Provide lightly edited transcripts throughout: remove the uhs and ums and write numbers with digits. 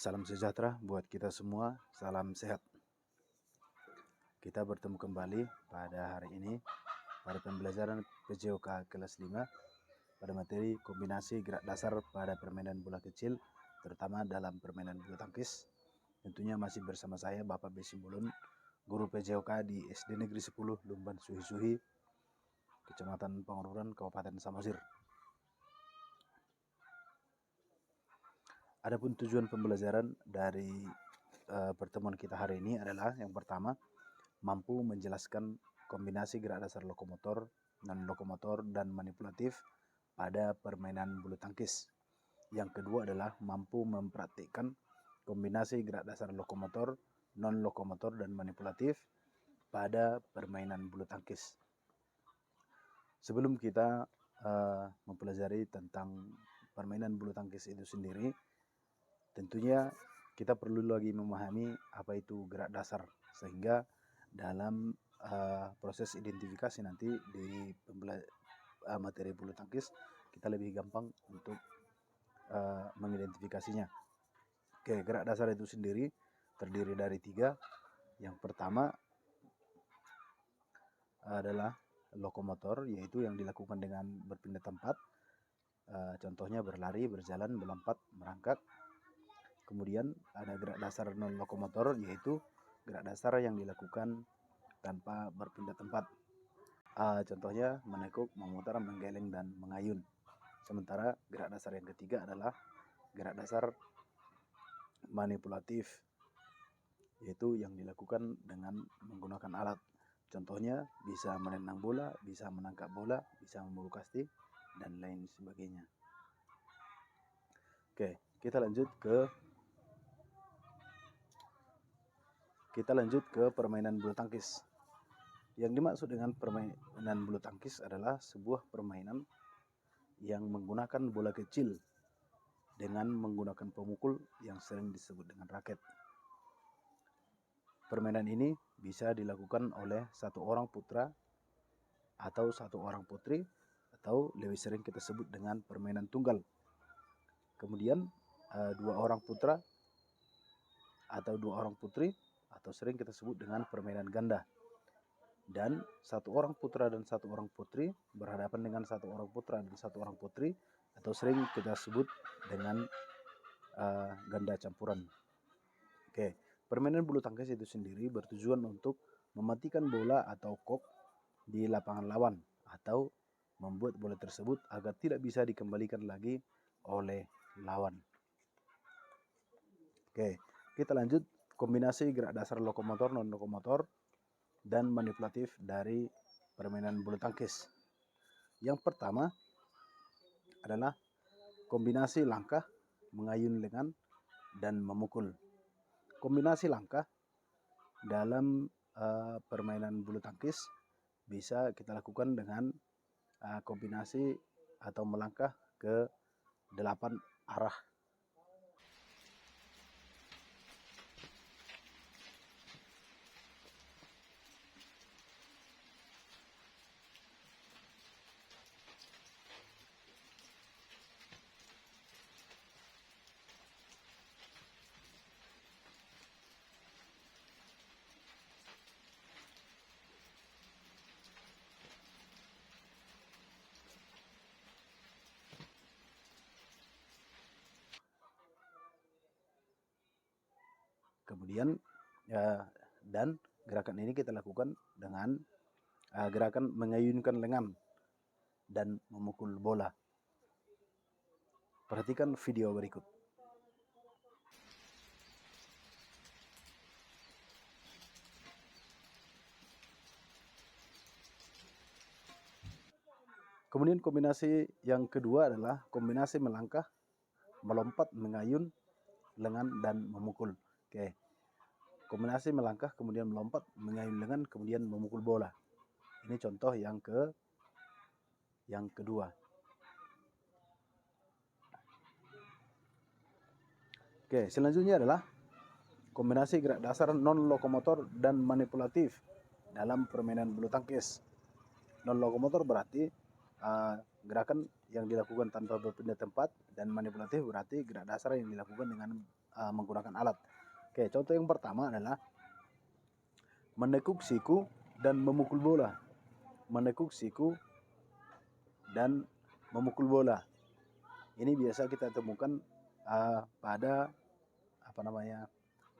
Salam sejahtera buat kita semua, salam sehat. Kita bertemu kembali pada hari ini pada pembelajaran PJOK kelas 5 pada materi kombinasi gerak dasar pada permainan bola kecil, terutama dalam permainan bulu tangkis. Tentunya masih bersama saya Bapak B. Simbolon, guru PJOK di SD Negeri 10 Lumban Suhi-Suhi, Kecamatan Pangururan, Kabupaten Samosir. Adapun tujuan pembelajaran dari pertemuan kita hari ini adalah yang pertama, mampu menjelaskan kombinasi gerak dasar lokomotor, non-lokomotor, dan manipulatif pada permainan bulu tangkis. Yang kedua adalah mampu mempraktikkan kombinasi gerak dasar lokomotor, non-lokomotor, dan manipulatif pada permainan bulu tangkis. Sebelum kita mempelajari tentang permainan bulu tangkis itu sendiri, tentunya kita perlu lagi memahami apa itu gerak dasar, sehingga dalam proses identifikasi nanti di materi bulu tangkis kita lebih gampang untuk mengidentifikasinya. Oke, gerak dasar itu sendiri terdiri dari 3. Yang pertama adalah lokomotor, yaitu yang dilakukan dengan berpindah tempat, contohnya berlari, berjalan, melompat, merangkak. Kemudian ada gerak dasar non-lokomotor, yaitu gerak dasar yang dilakukan tanpa berpindah tempat. Contohnya menekuk, memutar, menggeleng, dan mengayun. Sementara gerak dasar yang ketiga adalah gerak dasar manipulatif, yaitu yang dilakukan dengan menggunakan alat. Contohnya bisa menendang bola, bisa menangkap bola, bisa membawa kasti, dan lain sebagainya. Oke, kita lanjut ke permainan bulu tangkis. Yang dimaksud dengan permainan bulu tangkis adalah sebuah permainan yang menggunakan bola kecil dengan menggunakan pemukul yang sering disebut dengan raket. Permainan ini bisa dilakukan oleh satu orang putra atau satu orang putri, atau lebih sering kita sebut dengan permainan tunggal. Kemudian 2 orang putra atau 2 orang putri, atau sering kita sebut dengan permainan ganda. Dan 1 orang putra dan 1 orang putri berhadapan dengan 1 orang putra dan 1 orang putri, atau sering kita sebut dengan ganda campuran. Oke, permainan bulu tangkis itu sendiri bertujuan untuk mematikan bola atau kok di lapangan lawan, atau membuat bola tersebut agar tidak bisa dikembalikan lagi oleh lawan. Oke, kita lanjut kombinasi gerak dasar lokomotor, non-lokomotor, dan manipulatif dari permainan bulu tangkis. Yang pertama adalah kombinasi langkah, mengayun lengan, dan memukul. Kombinasi langkah dalam permainan bulu tangkis bisa kita lakukan dengan kombinasi atau melangkah ke 8 arah. Kemudian dan gerakan ini kita lakukan dengan gerakan mengayunkan lengan dan memukul bola. Perhatikan video berikut. Kemudian kombinasi yang kedua adalah kombinasi melangkah, melompat, mengayun lengan, dan memukul. Oke. Kombinasi melangkah, kemudian melompat, mengayun lengan, kemudian memukul bola. Ini contoh yang kedua. Oke, selanjutnya adalah kombinasi gerak dasar non-lokomotor dan manipulatif dalam permainan bulu tangkis. Non-lokomotor berarti gerakan yang dilakukan tanpa berpindah tempat, dan manipulatif berarti gerak dasar yang dilakukan dengan menggunakan alat. Oke, contoh yang pertama adalah menekuk siku dan memukul bola. Menekuk siku dan memukul bola. Ini biasa kita temukan pada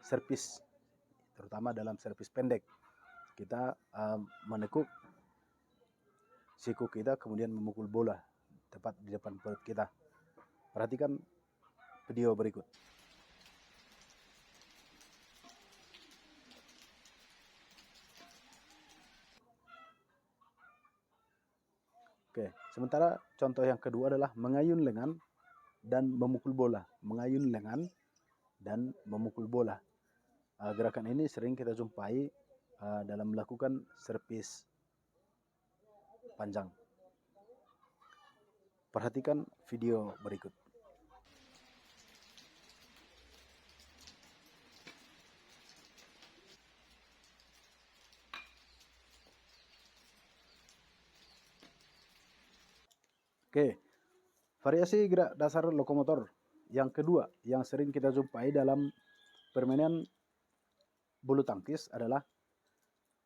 servis, terutama dalam servis pendek. Kita menekuk siku kita kemudian memukul bola tepat di depan perut kita. Perhatikan video berikut. Oke, sementara contoh yang kedua adalah mengayun lengan dan memukul bola. Mengayun lengan dan memukul bola. Gerakan ini sering kita jumpai dalam melakukan servis panjang. Perhatikan video berikut. Oke, variasi gerak dasar lokomotor yang kedua yang sering kita jumpai dalam permainan bulu tangkis adalah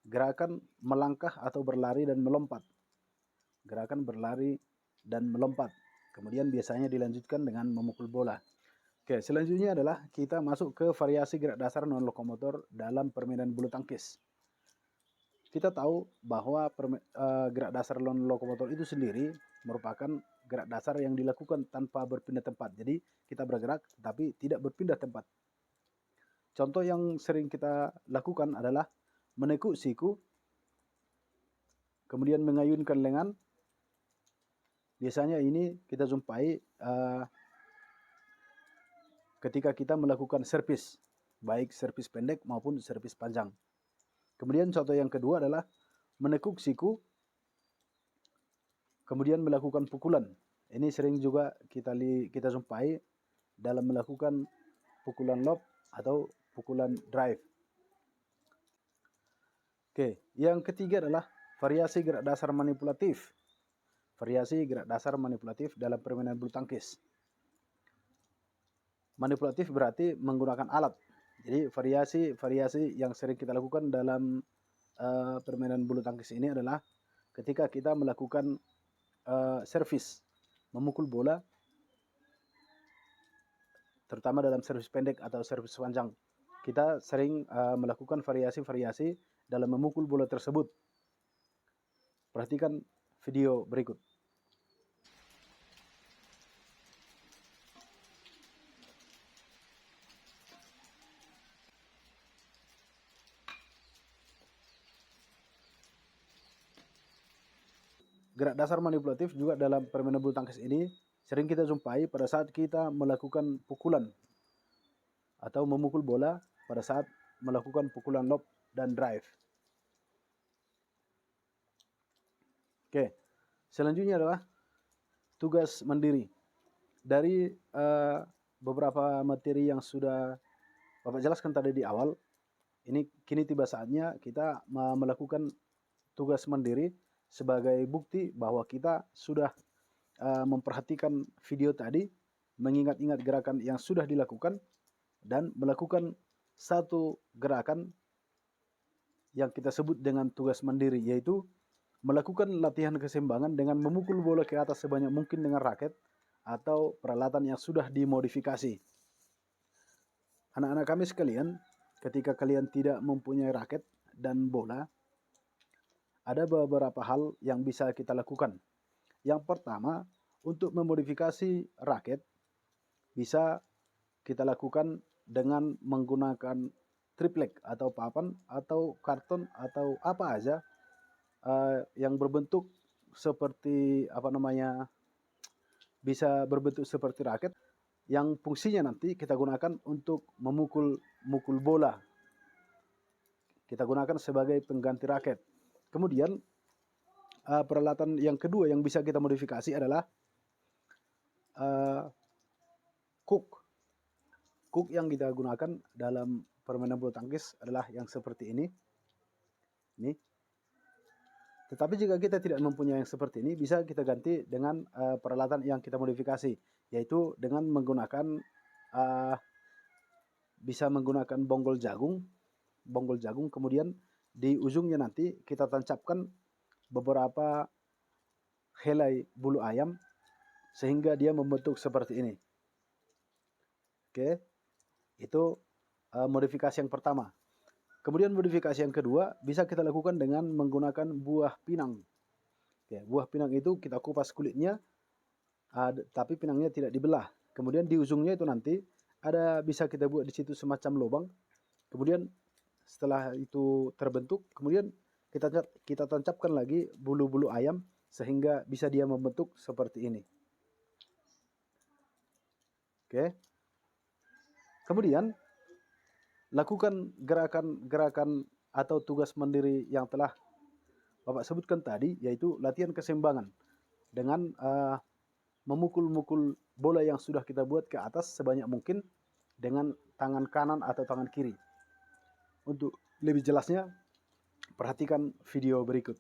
gerakan melangkah atau berlari dan melompat. Gerakan berlari dan melompat. Kemudian biasanya dilanjutkan dengan memukul bola. Oke, selanjutnya adalah kita masuk ke variasi gerak dasar non lokomotor dalam permainan bulu tangkis. Kita tahu bahwa gerak dasar non lokomotor itu sendiri merupakan gerak dasar yang dilakukan tanpa berpindah tempat. Jadi kita bergerak tapi tidak berpindah tempat. Contoh yang sering kita lakukan adalah menekuk siku, kemudian mengayunkan lengan. Biasanya ini kita jumpai ketika kita melakukan servis, baik servis pendek maupun servis panjang. Kemudian contoh yang kedua adalah menekuk siku, kemudian melakukan pukulan. Ini sering juga kita jumpai dalam melakukan pukulan lob atau pukulan drive. Oke, yang ketiga adalah variasi gerak dasar manipulatif. Variasi gerak dasar manipulatif dalam permainan bulu tangkis. Manipulatif berarti menggunakan alat. Jadi variasi yang sering kita lakukan dalam permainan bulu tangkis ini adalah ketika kita melakukan servis, memukul bola, terutama dalam servis pendek atau servis panjang. Kita sering melakukan variasi-variasi dalam memukul bola tersebut. Perhatikan video berikut. Gerak dasar manipulatif juga dalam permainan bulu tangkis ini sering kita jumpai pada saat kita melakukan pukulan atau memukul bola pada saat melakukan pukulan lob dan drive. Oke, selanjutnya adalah tugas mandiri. Dari beberapa materi yang sudah Bapak jelaskan tadi di awal, ini kini tiba saatnya kita melakukan tugas mandiri sebagai bukti bahwa kita sudah memperhatikan video tadi, mengingat-ingat gerakan yang sudah dilakukan, dan melakukan satu gerakan yang kita sebut dengan tugas mandiri, yaitu melakukan latihan keseimbangan dengan memukul bola ke atas sebanyak mungkin dengan raket atau peralatan yang sudah dimodifikasi. Anak-anak kami sekalian, ketika kalian tidak mempunyai raket dan bola, ada beberapa hal yang bisa kita lakukan. Yang pertama, untuk memodifikasi raket bisa kita lakukan dengan menggunakan triplek atau papan atau karton atau apa aja yang berbentuk seperti bisa berbentuk seperti raket yang fungsinya nanti kita gunakan untuk memukul bola. Kita gunakan sebagai pengganti raket. Kemudian peralatan yang kedua yang bisa kita modifikasi adalah hook. Hook yang kita gunakan dalam permainan bulu tangkis adalah yang seperti ini. Tetapi jika kita tidak mempunyai yang seperti ini, bisa kita ganti dengan peralatan yang kita modifikasi, yaitu dengan menggunakan bisa menggunakan bonggol jagung, kemudian di ujungnya nanti kita tancapkan beberapa helai bulu ayam sehingga dia membentuk seperti ini. Oke, itu modifikasi yang pertama. Kemudian modifikasi yang kedua bisa kita lakukan dengan menggunakan buah pinang. Oke, buah pinang itu kita kupas kulitnya, tapi pinangnya tidak dibelah. Kemudian di ujungnya itu nanti bisa kita buat di situ semacam lubang. Kemudian setelah itu terbentuk, kemudian kita tancapkan lagi bulu-bulu ayam sehingga bisa dia membentuk seperti ini. Oke. Kemudian lakukan gerakan-gerakan atau tugas mandiri yang telah Bapak sebutkan tadi, yaitu latihan keseimbangan dengan memukul-mukul bola yang sudah kita buat ke atas sebanyak mungkin dengan tangan kanan atau tangan kiri. Untuk lebih jelasnya, perhatikan video berikut.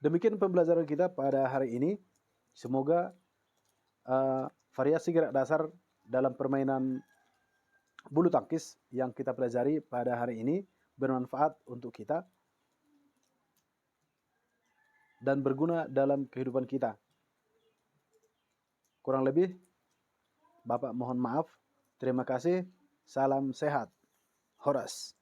Demikian pembelajaran kita pada hari ini. Semoga variasi gerak dasar dalam permainan bulu tangkis yang kita pelajari pada hari ini bermanfaat untuk kita dan berguna dalam kehidupan kita. Kurang lebih, Bapak mohon maaf. Terima kasih. Salam sehat. Horas.